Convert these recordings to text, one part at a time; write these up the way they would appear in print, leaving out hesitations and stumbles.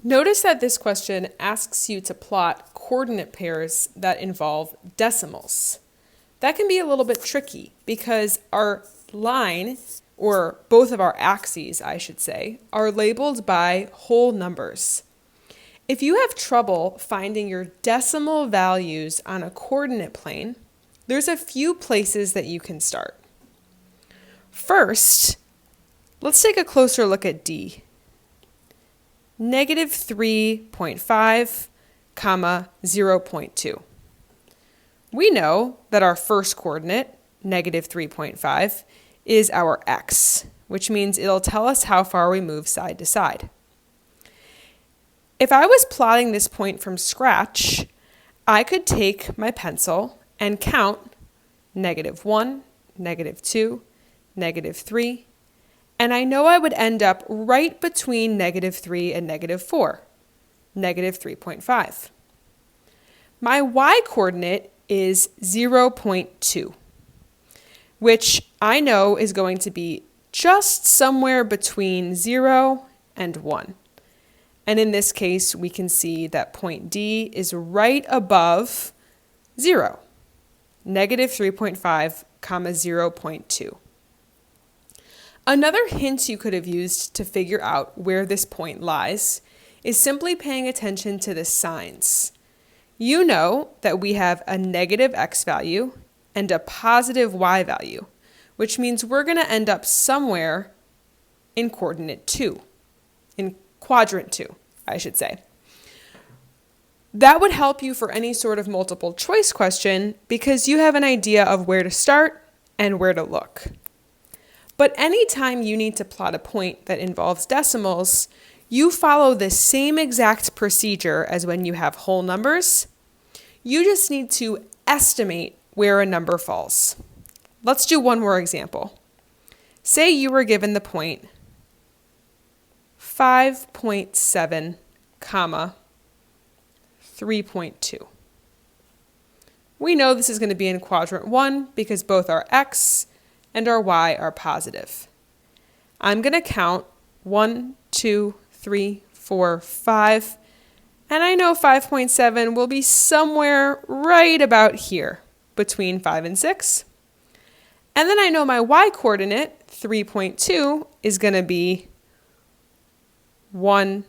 Notice that this question asks you to plot coordinate pairs that involve decimals. That can be a little bit tricky because our line, or both of our axes, I should say, are labeled by whole numbers. If you have trouble finding your decimal values on a coordinate plane, there's a few places that you can start. First, let's take a closer look at D. -3.5, 0.2. We know that our first coordinate, -3.5, is our x, which means it'll tell us how far we move side to side. If I was plotting this point from scratch, I could take my pencil and count -1, -2, -3, and I know I would end up right between -3 and -4, -3.5. My y-coordinate is 0.2, which I know is going to be just somewhere between 0 and 1. And in this case, we can see that point D is right above 0, -3.5, 0.2. Another hint you could have used to figure out where this point lies is simply paying attention to the signs. You know that we have a negative x value and a positive y value, which means we're going to end up somewhere in coordinate 2, in quadrant 2, I should say. That would help you for any sort of multiple choice question because you have an idea of where to start and where to look. But anytime you need to plot a point that involves decimals, you follow the same exact procedure as when you have whole numbers. You just need to estimate where a number falls. Let's do one more example. Say you were given the point 5.7, 3.2. We know this is going to be in quadrant 1 because both our x and our y are positive. I'm going to count 1, 2, 3, 4, 5, and I know 5.7 will be somewhere right about here, between 5 and 6. And then I know my y-coordinate, 3.2, is going to be 1,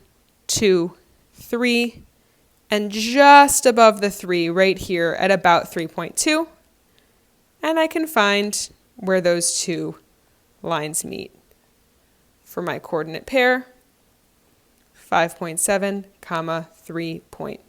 2, 3, and just above the 3 right here at about 3.2. And I can find where those two lines meet. For my coordinate pair, 5.7, 3.2.